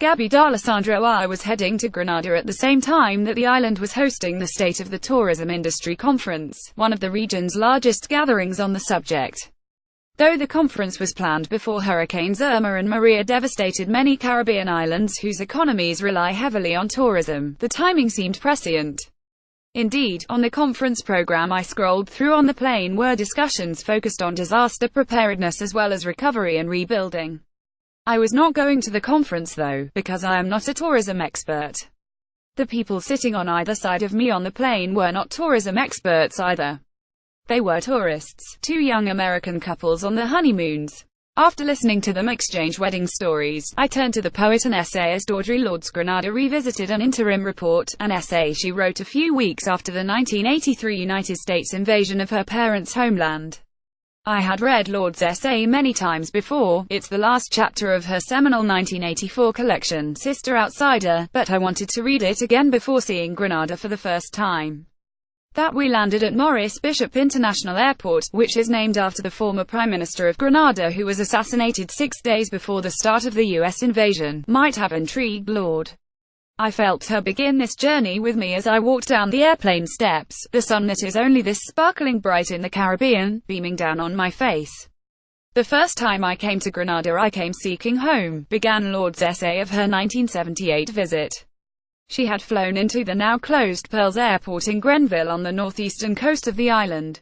Gabby D'Alessandro. I was heading to Granada at the same time that the island was hosting the State of the Tourism Industry Conference, one of the region's largest gatherings on the subject. Though the conference was planned before Hurricanes Irma and Maria devastated many Caribbean islands whose economies rely heavily on tourism, the timing seemed prescient. Indeed, on the conference program I scrolled through on the plane were discussions focused on disaster preparedness as well as recovery and rebuilding. I was not going to the conference though, because I am not a tourism expert. The people sitting on either side of me on the plane were not tourism experts either. They were tourists, two young American couples on their honeymoons. After listening to them exchange wedding stories, I turned to the poet and essayist Audre Lorde's Granada Revisited, an interim report, an essay she wrote a few weeks after the 1983 United States invasion of her parents' homeland. I had read Lorde's essay many times before. It's the last chapter of her seminal 1984 collection, Sister Outsider, but I wanted to read it again before seeing Granada for the first time. That we landed at Maurice Bishop International Airport, which is named after the former Prime Minister of Granada who was assassinated 6 days before the start of the US invasion, might have intrigued Lorde. I felt her begin this journey with me as I walked down the airplane steps, the sun that is only this sparkling bright in the Caribbean, beaming down on my face. The first time I came to Granada I came seeking home, began Lorde's essay of her 1978 visit. She had flown into the now-closed Pearls Airport in Grenville on the northeastern coast of the island.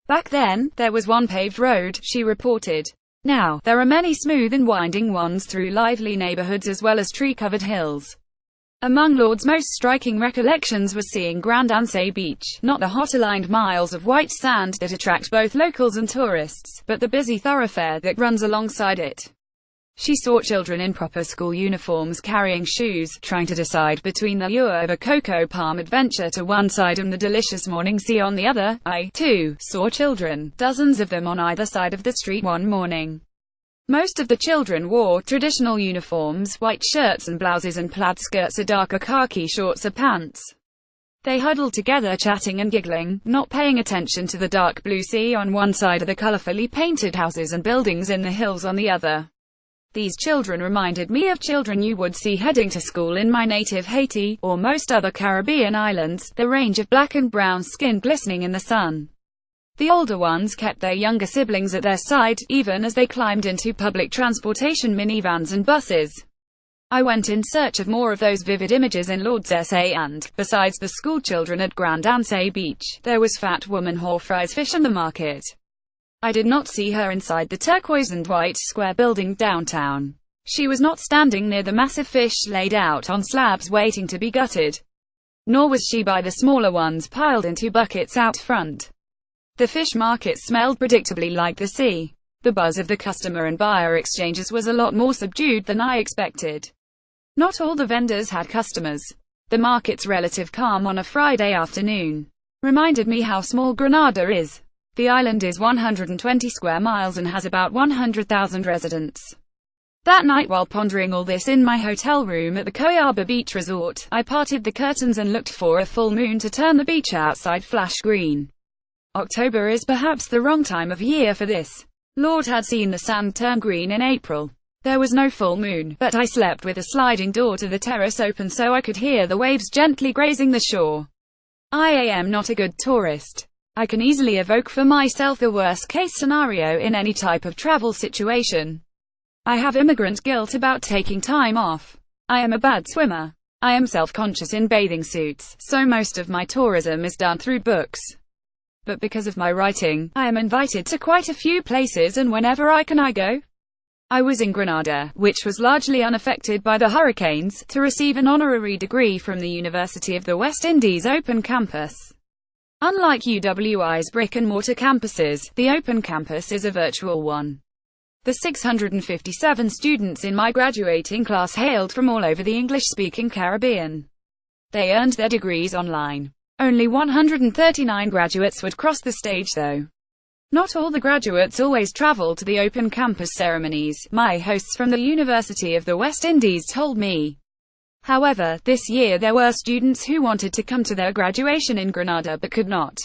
Back then, there was one paved road, she reported. Now, there are many smooth and winding ones through lively neighborhoods as well as tree-covered hills. Among Lorde's most striking recollections was seeing Grand Anse Beach, not the hot-aligned miles of white sand that attract both locals and tourists, but the busy thoroughfare that runs alongside it. She saw children in proper school uniforms carrying shoes, trying to decide between the lure of a cocoa palm adventure to one side and the delicious morning sea on the other. I, too, saw children, dozens of them on either side of the street one morning. Most of the children wore traditional uniforms, white shirts and blouses and plaid skirts or darker khaki shorts or pants. They huddled together chatting and giggling, not paying attention to the dark blue sea on one side of the colorfully painted houses and buildings in the hills on the other. These children reminded me of children you would see heading to school in my native Haiti, or most other Caribbean islands, the range of black and brown skin glistening in the sun. The older ones kept their younger siblings at their side, even as they climbed into public transportation minivans and buses. I went in search of more of those vivid images in Lorde's essay and, besides the schoolchildren at Grand Anse Beach, there was fat woman whore fries fish in the market. I did not see her inside the turquoise and white square building downtown. She was not standing near the massive fish laid out on slabs waiting to be gutted. Nor was she by the smaller ones piled into buckets out front. The fish market smelled predictably like the sea. The buzz of the customer and buyer exchanges was a lot more subdued than I expected. Not all the vendors had customers. The market's relative calm on a Friday afternoon reminded me how small Granada is. The island is 120 square miles and has about 100,000 residents. That night, while pondering all this in my hotel room at the Coyaba Beach Resort, I parted the curtains and looked for a full moon to turn the beach outside flash green. October is perhaps the wrong time of year for this. Lorde had seen the sand turn green in April. There was no full moon, but I slept with a sliding door to the terrace open so I could hear the waves gently grazing the shore. I am not a good tourist. I can easily evoke for myself the worst-case scenario in any type of travel situation. I have immigrant guilt about taking time off. I am a bad swimmer. I am self-conscious in bathing suits, so most of my tourism is done through books. But because of my writing, I am invited to quite a few places and whenever I can I go. I was in Granada, which was largely unaffected by the hurricanes, to receive an honorary degree from the University of the West Indies Open Campus. Unlike UWI's brick-and-mortar campuses, the Open Campus is a virtual one. The 657 students in my graduating class hailed from all over the English-speaking Caribbean. They earned their degrees online. Only 139 graduates would cross the stage though. Not all the graduates always travel to the Open Campus ceremonies, my hosts from the University of the West Indies told me. However, this year there were students who wanted to come to their graduation in Granada but could not.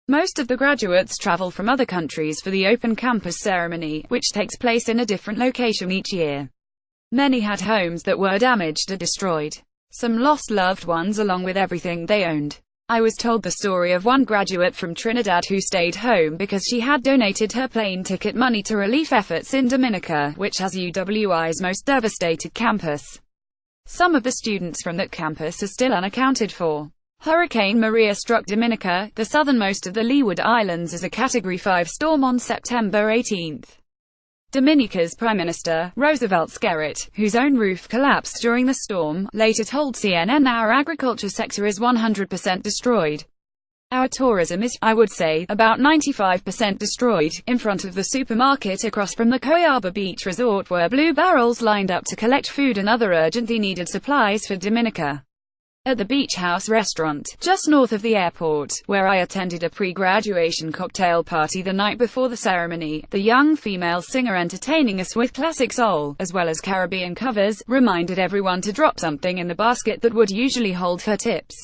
Most of the graduates travel from other countries for the Open Campus ceremony, which takes place in a different location each year. Many had homes that were damaged or destroyed. Some lost loved ones along with everything they owned. I was told the story of one graduate from Trinidad who stayed home because she had donated her plane ticket money to relief efforts in Dominica, which has UWI's most devastated campus. Some of the students from that campus are still unaccounted for. Hurricane Maria struck Dominica, the southernmost of the Leeward Islands, as a Category 5 storm on September 18. Dominica's Prime Minister, Roosevelt Skerrit, whose own roof collapsed during the storm, later told CNN, "Our agriculture sector is 100% destroyed. Our tourism is, I would say, about 95% destroyed." In front of the supermarket across from the Coyaba Beach Resort were blue barrels lined up to collect food and other urgently needed supplies for Dominica. At the Beach House restaurant, just north of the airport, where I attended a pre-graduation cocktail party the night before the ceremony, the young female singer entertaining us with classic soul, as well as Caribbean covers, reminded everyone to drop something in the basket that would usually hold her tips.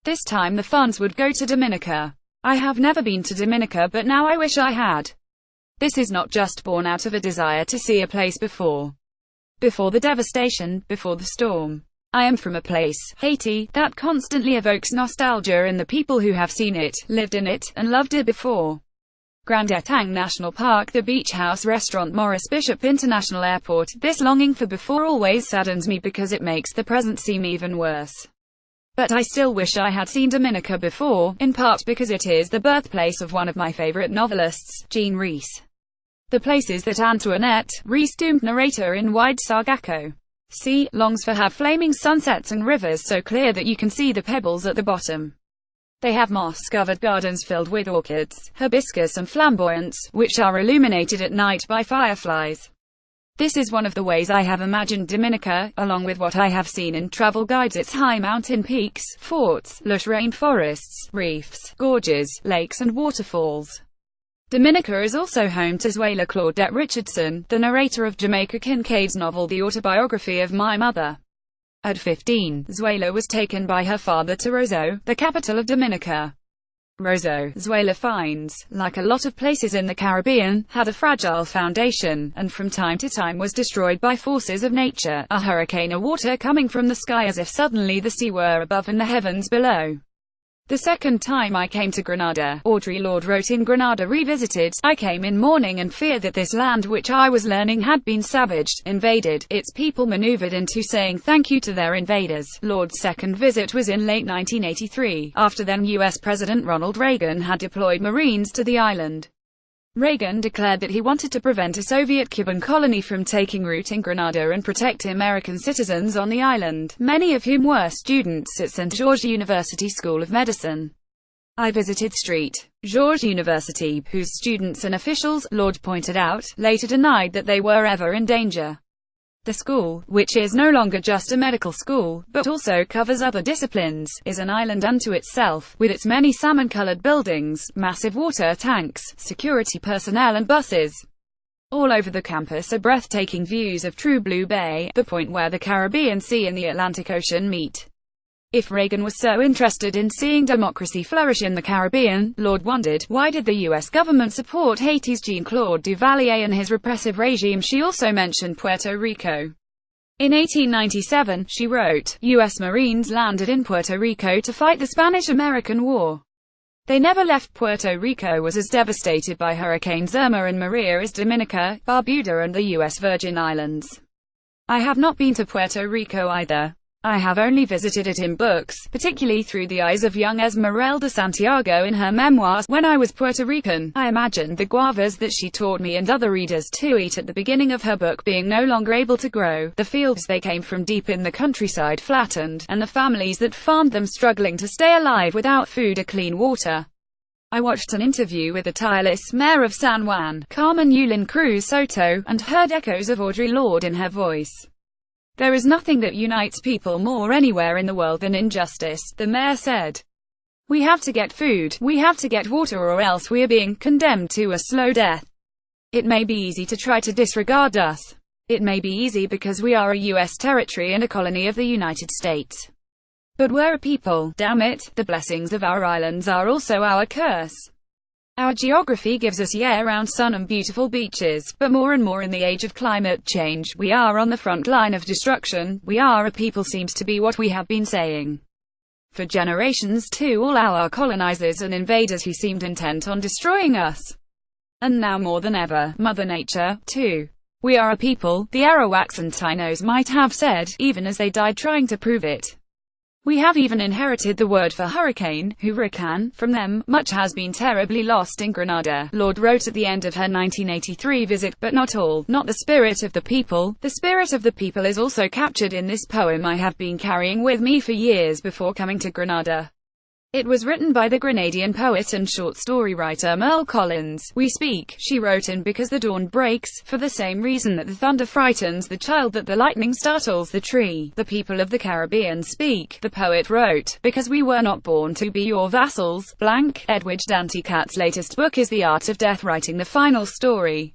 This time the funds would go to Dominica. I have never been to Dominica, but now I wish I had. This is not just born out of a desire to see a place before the devastation, before the storm. I am from a place, Haiti, that constantly evokes nostalgia in the people who have seen it, lived in it, and loved it before. Grand Etang National Park, the Beach House restaurant, Maurice Bishop International Airport. This longing for before always saddens me because it makes the present seem even worse. But I still wish I had seen Dominica before, in part because it is the birthplace of one of my favorite novelists, Jean Rhys. The places that Antoinette, Rhys-doomed narrator in Wide Sargasso Sea, longs for have flaming sunsets and rivers so clear that you can see the pebbles at the bottom. They have moss-covered gardens filled with orchids, hibiscus and flamboyants, which are illuminated at night by fireflies. This is one of the ways I have imagined Dominica, along with what I have seen in travel guides: its high mountain peaks, forts, lush rainforests, reefs, gorges, lakes and waterfalls. Dominica is also home to Zuela Claudette Richardson, the narrator of Jamaica Kincaid's novel The Autobiography of My Mother. At 15, Zuela was taken by her father to Roseau, the capital of Dominica. Roseau, Zuela finds, like a lot of places in the Caribbean, had a fragile foundation, and from time to time was destroyed by forces of nature, a hurricane or water coming from the sky as if suddenly the sea were above and the heavens below. The second time I came to Grenada, Audre Lorde wrote in Grenada Revisited, "I came in mourning and fear that this land which I was learning had been savaged, invaded, its people maneuvered into saying thank you to their invaders." Lorde's second visit was in late 1983, after then U.S. President Ronald Reagan had deployed Marines to the island. Reagan declared that he wanted to prevent a Soviet-Cuban colony from taking root in Grenada and protect American citizens on the island, many of whom were students at St. George University School of Medicine. I visited St. George University, whose students and officials, Lorde pointed out, later denied that they were ever in danger. The school, which is no longer just a medical school, but also covers other disciplines, is an island unto itself, with its many salmon-colored buildings, massive water tanks, security personnel and buses. All over the campus are breathtaking views of True Blue Bay, the point where the Caribbean Sea and the Atlantic Ocean meet. If Reagan was so interested in seeing democracy flourish in the Caribbean, Lorde wondered, why did the U.S. government support Haiti's Jean-Claude Duvalier and his repressive regime? She also mentioned Puerto Rico. In 1897, she wrote, U.S. Marines landed in Puerto Rico to fight the Spanish-American War. They never left. Puerto Rico was as devastated by Hurricanes Irma and Maria as Dominica, Barbuda and the U.S. Virgin Islands. I have not been to Puerto Rico either. I have only visited it in books, particularly through the eyes of young Esmeralda Santiago in her memoirs. When I was Puerto Rican, I imagined the guavas that she taught me and other readers to eat at the beginning of her book being no longer able to grow, the fields they came from deep in the countryside flattened, and the families that farmed them struggling to stay alive without food or clean water. I watched an interview with the tireless mayor of San Juan, Carmen Yulín Cruz Soto, and heard echoes of Audre Lorde in her voice. There is nothing that unites people more anywhere in the world than injustice, the mayor said. We have to get food, we have to get water, or else we are being condemned to a slow death. It may be easy to try to disregard us. It may be easy because we are a U.S. territory and a colony of the United States. But we're a people, damn it, the blessings of our islands are also our curse. Our geography gives us year-round sun and beautiful beaches, but more and more in the age of climate change, we are on the front line of destruction. We are a people seems to be what we have been saying for generations to all our colonizers and invaders who seemed intent on destroying us. And now more than ever, Mother Nature, too. We are a people, the Arawaks and Tainos might have said, even as they died trying to prove it. We have even inherited the word for hurricane, hurricane, from them. Much has been terribly lost in Grenada, Lord wrote at the end of her 1983 visit, but not all, not the spirit of the people. The spirit of the people is also captured in this poem I have been carrying with me for years before coming to Grenada. It was written by the Grenadian poet and short story writer Merle Collins. We speak, she wrote, in because the dawn breaks, for the same reason that the thunder frightens the child, that the lightning startles the tree. The people of the Caribbean speak, the poet wrote, because we were not born to be your vassals. Edwidge Danticat's latest book is The Art of Death, writing the final story.